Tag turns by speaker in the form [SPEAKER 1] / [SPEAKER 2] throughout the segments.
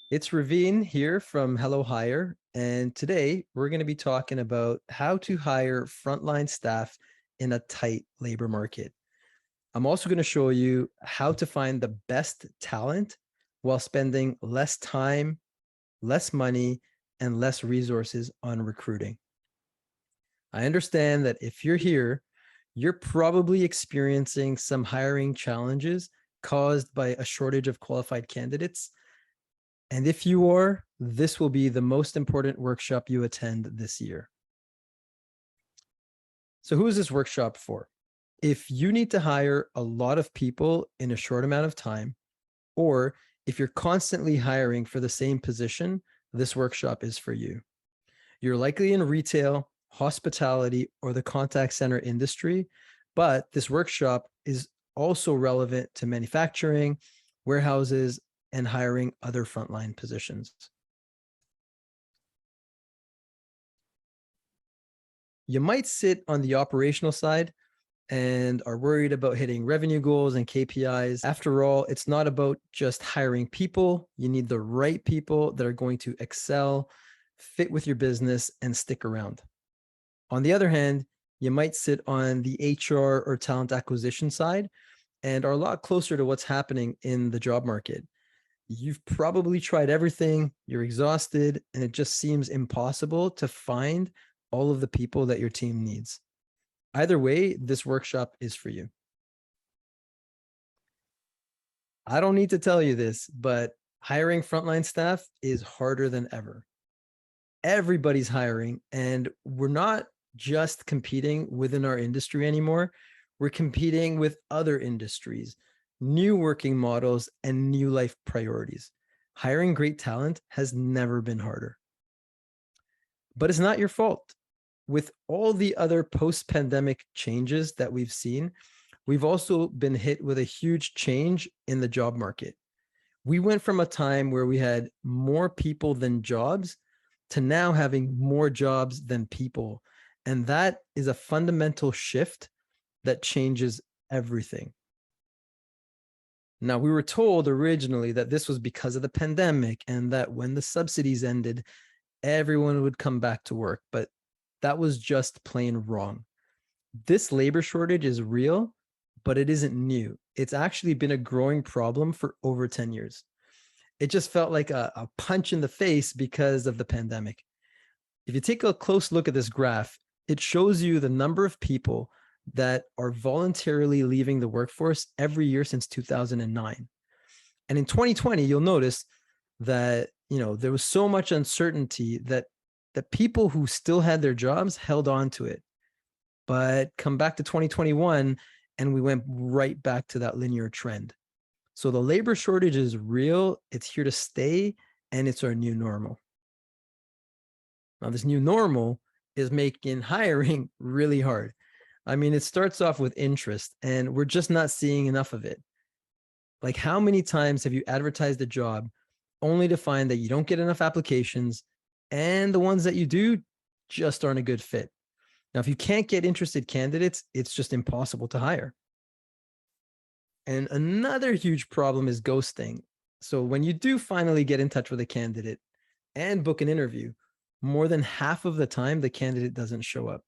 [SPEAKER 1] It's Raveen here from Hello Hire, and today we're going to be talking about how to hire frontline staff in a tight labor market. I'm also going to show you how to find the best talent while spending less time, less money, and less resources on recruiting. I understand that if you're here, you're probably experiencing some hiring challenges caused by a shortage of qualified candidates. And if you are, this will be the most important workshop you attend this year. So who is this workshop for? If you need to hire a lot of people in a short amount of time, or if you're constantly hiring for the same position, this workshop is for you. You're likely in retail, hospitality, or the contact center industry, but this workshop is also relevant to manufacturing, warehouses, and hiring other frontline positions. You might sit on the operational side and are worried about hitting revenue goals and KPIs. After all, it's not about just hiring people. You need the right people that are going to excel, fit with your business, and stick around. On the other hand, you might sit on the HR or talent acquisition side and are a lot closer to what's happening in the job market. You've probably tried everything, you're exhausted, and it just seems impossible to find all of the people that your team needs. Either way, this workshop is for you. I don't need to tell you this, but hiring frontline staff is harder than ever. Everybody's hiring, and we're not just competing within our industry anymore. We're competing with other industries, new working models, and new life priorities. Hiring great talent has never been harder. But it's not your fault. With all the other post-pandemic changes that we've seen, we've also been hit with a huge change in the job market. We went from a time where we had more people than jobs to now having more jobs than people. And that is a fundamental shift that changes everything. Now, we were told originally that this was because of the pandemic and that when the subsidies ended, everyone would come back to work, but that was just plain wrong. This labor shortage is real, but it isn't new. It's actually been a growing problem for over 10 years. It just felt like a punch in the face because of the pandemic. If you take a close look at this graph, it shows you the number of people that are voluntarily leaving the workforce every year since 2009. And in 2020, you'll notice that, there was so much uncertainty that the people who still had their jobs held on to it. But come back to 2021 and we went right back to that linear trend. So the labor shortage is real, it's here to stay, and it's our new normal. Now, this new normal is making hiring really hard. I mean, it starts off with interest, and we're just not seeing enough of it. Like, how many times have you advertised a job only to find that you don't get enough applications, and the ones that you do just aren't a good fit? Now, if you can't get interested candidates, it's just impossible to hire. And another huge problem is ghosting. So when you do finally get in touch with a candidate and book an interview, more than half of the time, the candidate doesn't show up.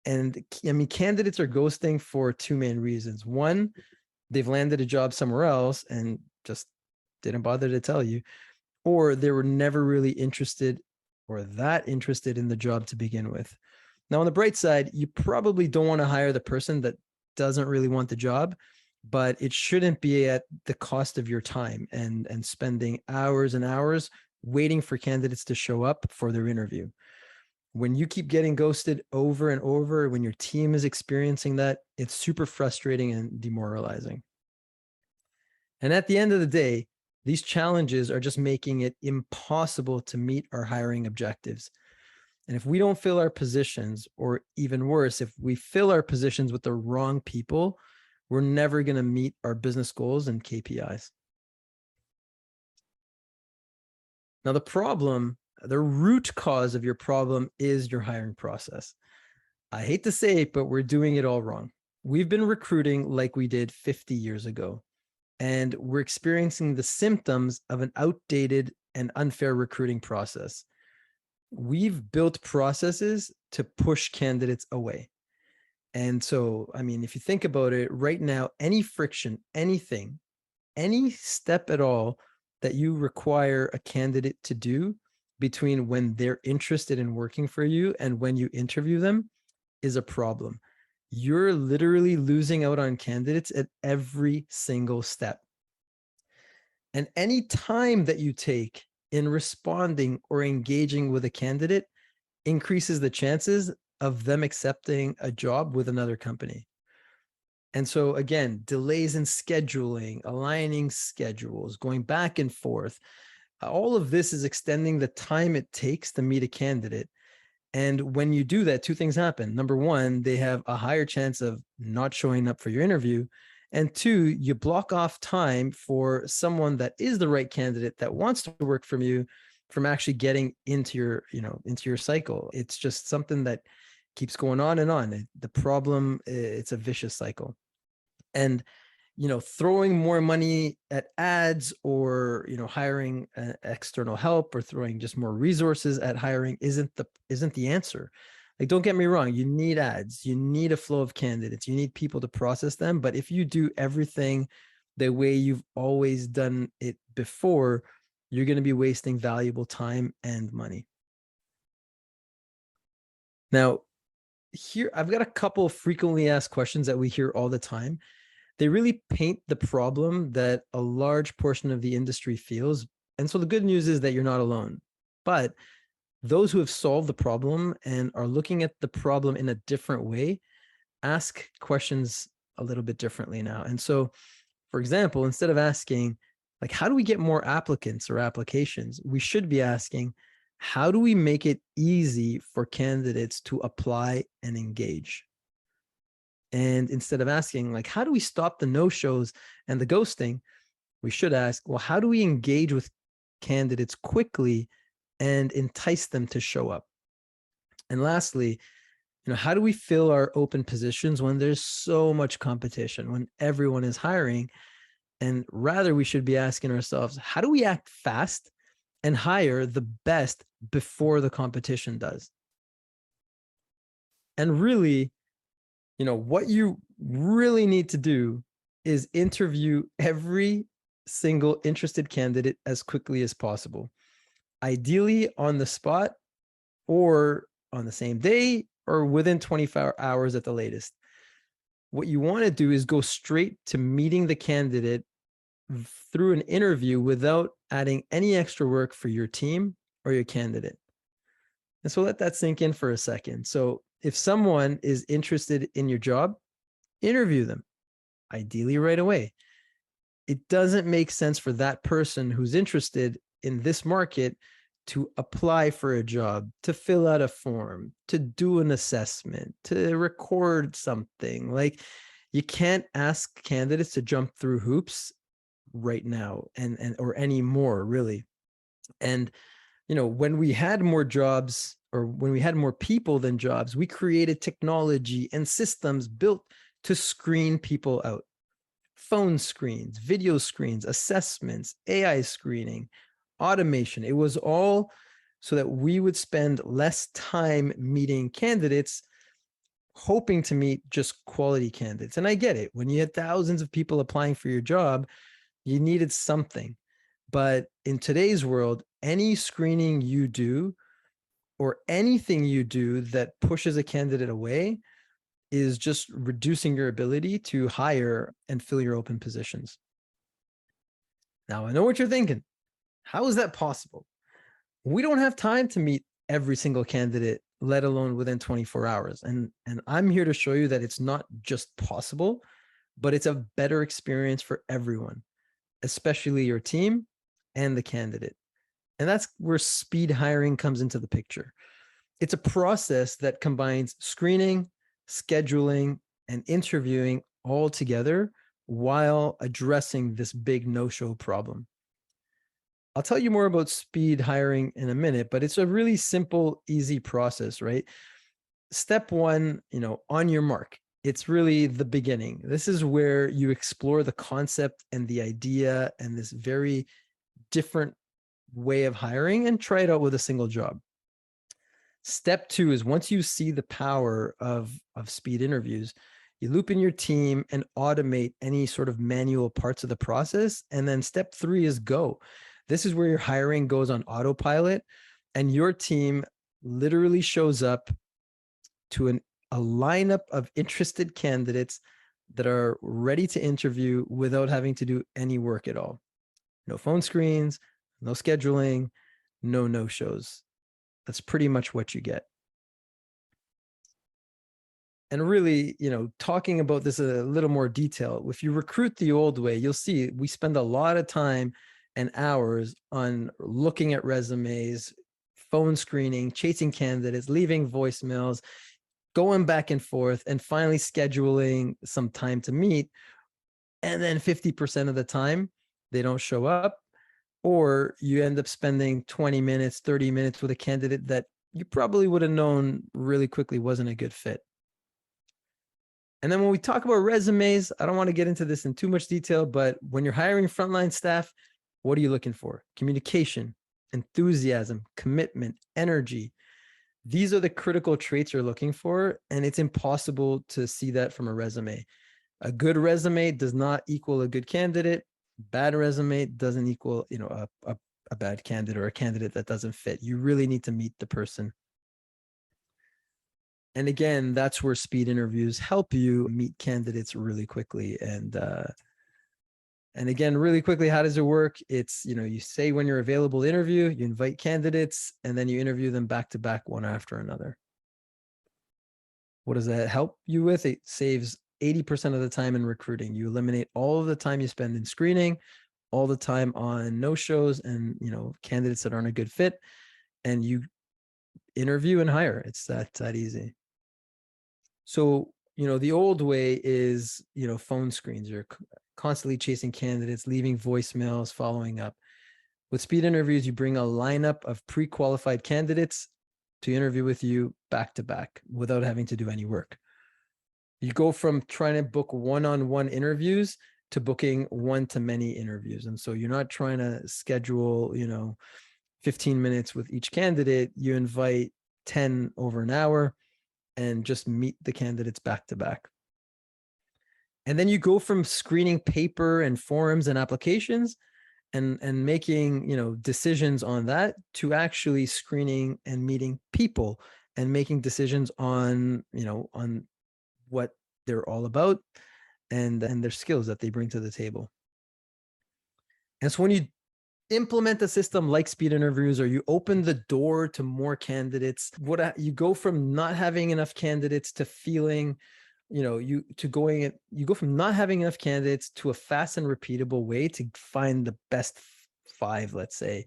[SPEAKER 1] And I mean, candidates are ghosting for two main reasons. One, they've landed a job somewhere else and just didn't bother to tell you, or they were never really interested or that interested in the job to begin with. Now, on the bright side, you probably don't want to hire the person that doesn't really want the job, but it shouldn't be at the cost of your time and spending hours and hours waiting for candidates to show up for their interview. When you keep getting ghosted over and over, when your team is experiencing that, it's super frustrating and demoralizing. And at the end of the day, these challenges are just making it impossible to meet our hiring objectives. And if we don't fill our positions, or even worse, if we fill our positions with the wrong people, we're never going to meet our business goals and KPIs. Now, the root cause of your problem is your hiring process. I hate to say it, but we're doing it all wrong. We've been recruiting like we did 50 years ago. And we're experiencing the symptoms of an outdated and unfair recruiting process. We've built processes to push candidates away. And so, I mean, if you think about it right now, any friction, anything, any step at all that you require a candidate to do between when they're interested in working for you and when you interview them is a problem. You're literally losing out on candidates at every single step. And any time that you take in responding or engaging with a candidate increases the chances of them accepting a job with another company. And so again, delays in scheduling, aligning schedules, going back and forth, all of this is extending the time it takes to meet a candidate. And when you do that, two things happen. Number one, they have a higher chance of not showing up for your interview. And two, you block off time for someone that is the right candidate that wants to work from you from actually getting into your, into your cycle. It's just something that keeps going on and on. The problem, it's a vicious cycle. And throwing more money at ads or hiring external help or throwing just more resources at hiring isn't the answer. Like, don't get me wrong, you need ads, you need a flow of candidates, you need people to process them. But if you do everything the way you've always done it before, you're going to be wasting valuable time and money. Now, here I've got a couple of frequently asked questions that we hear all the time. They really paint the problem that a large portion of the industry feels. And so the good news is that you're not alone. But those who have solved the problem and are looking at the problem in a different way ask questions a little bit differently now. And so, for example, instead of asking, like, how do we get more applicants or applications? We should be asking, how do we make it easy for candidates to apply and engage? And instead of asking, like, how do we stop the no-shows and the ghosting? We should ask, well, how do we engage with candidates quickly and entice them to show up? And lastly, how do we fill our open positions when there's so much competition, when everyone is hiring? And rather, we should be asking ourselves, how do we act fast and hire the best before the competition does? And really, what you really need to do is interview every single interested candidate as quickly as possible, ideally on the spot or on the same day or within 24 hours at the latest. What you want to do is go straight to meeting the candidate through an interview without adding any extra work for your team or your candidate. And so let that sink in for a second. So if someone is interested in your job, interview them, ideally right away. It doesn't make sense for that person who's interested in this market to apply for a job, to fill out a form, to do an assessment, to record something. Like, you can't ask candidates to jump through hoops right now or anymore, really. And when we had more jobs, or when we had more people than jobs, we created technology and systems built to screen people out. Phone screens, video screens, assessments, AI screening, automation. It was all so that we would spend less time meeting candidates, hoping to meet just quality candidates. And I get it. When you had thousands of people applying for your job, you needed something. But in today's world, any screening you do or anything you do that pushes a candidate away is just reducing your ability to hire and fill your open positions. Now, I know what you're thinking. How is that possible? We don't have time to meet every single candidate, let alone within 24 hours. And I'm here to show you that it's not just possible, but it's a better experience for everyone, especially your team and the candidate. And that's where speed hiring comes into the picture. It's a process that combines screening, scheduling, and interviewing all together while addressing this big no-show problem. I'll tell you more about speed hiring in a minute, but it's a really simple, easy process, right? Step one, on your mark, it's really the beginning. This is where you explore the concept and the idea and this very different way of hiring and try it out with a single job. Step 2 is once you see the power of speed interviews, you loop in your team and automate any sort of manual parts of the process. And then step 3 is go. This is where your hiring goes on autopilot and your team literally shows up to a lineup of interested candidates that are ready to interview without having to do any work at all. No phone screens, no scheduling, no shows. That's pretty much what you get. And really, talking about this a little more detail, if you recruit the old way, you'll see we spend a lot of time and hours on looking at resumes, phone screening, chasing candidates, leaving voicemails, going back and forth, and finally scheduling some time to meet. And then 50% of the time, they don't show up, or you end up spending 20 minutes, 30 minutes with a candidate that you probably would have known really quickly wasn't a good fit. And then when we talk about resumes, I don't want to get into this in too much detail, but when you're hiring frontline staff, what are you looking for? Communication, enthusiasm, commitment, energy. These are the critical traits you're looking for, and it's impossible to see that from a resume. A good resume does not equal a good candidate. Bad resume doesn't equal, a bad candidate or a candidate that doesn't fit. You really need to meet the person. And again, that's where speed interviews help you meet candidates really quickly. And again, really quickly, how does it work? It's, you say when you're available to interview, you invite candidates, and then you interview them back to back, one after another. What does that help you with? It saves 80% of the time in recruiting. You eliminate all of the time you spend in screening, all the time on no-shows and, candidates that aren't a good fit, and you interview and hire. It's that easy. So, the old way is, phone screens. You're constantly chasing candidates, leaving voicemails, following up. With speed interviews, you bring a lineup of pre-qualified candidates to interview with you back to back without having to do any work. You go from trying to book one-on-one interviews to booking one-to-many interviews. And so you're not trying to schedule, 15 minutes with each candidate. You invite 10 over an hour and just meet the candidates back to back. And then you go from screening paper and forms and applications and making, decisions on that to actually screening and meeting people and making decisions on, on what they're all about and their skills that they bring to the table. And so when you implement a system like speed interviews, or you open the door to more candidates, you go from not having enough candidates to feeling, you go from not having enough candidates to a fast and repeatable way to find the best 5, let's say.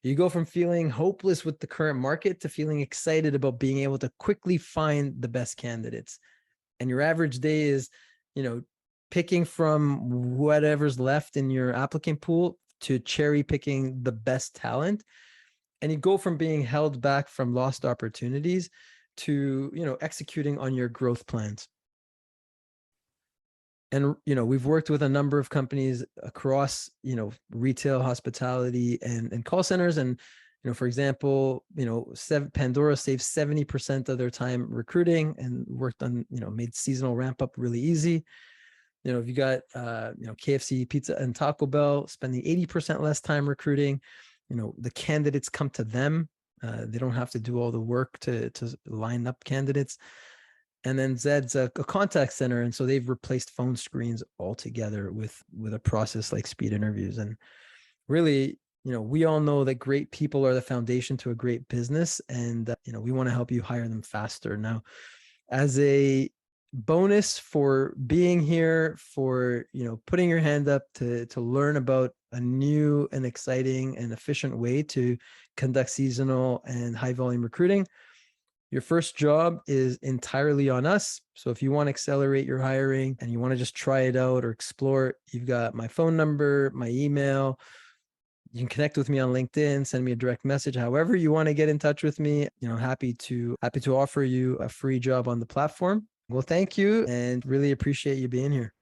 [SPEAKER 1] You go from feeling hopeless with the current market to feeling excited about being able to quickly find the best candidates. And your average day is, picking from whatever's left in your applicant pool to cherry picking the best talent. And you go from being held back from lost opportunities to, executing on your growth plans. And, we've worked with a number of companies across, retail, hospitality, and call centers. And, for example, Pandora saves 70% of their time recruiting and worked on, made seasonal ramp up really easy. If you got, KFC, Pizza, and Taco Bell spending 80% less time recruiting, the candidates come to them. They don't have to do all the work to line up candidates. And then Zed's a contact center. And so they've replaced phone screens altogether with a process like speed interviews. And really, we all know that great people are the foundation to a great business. And, we want to help you hire them faster. Now, as a bonus for being here, for, putting your hand up to learn about a new and exciting and efficient way to conduct seasonal and high volume recruiting, your first job is entirely on us. So if you want to accelerate your hiring and you want to just try it out or explore it, you've got my phone number, my email. You can connect with me on LinkedIn, send me a direct message. However you want to get in touch with me, happy to offer you a free job on the platform. Well, thank you and really appreciate you being here.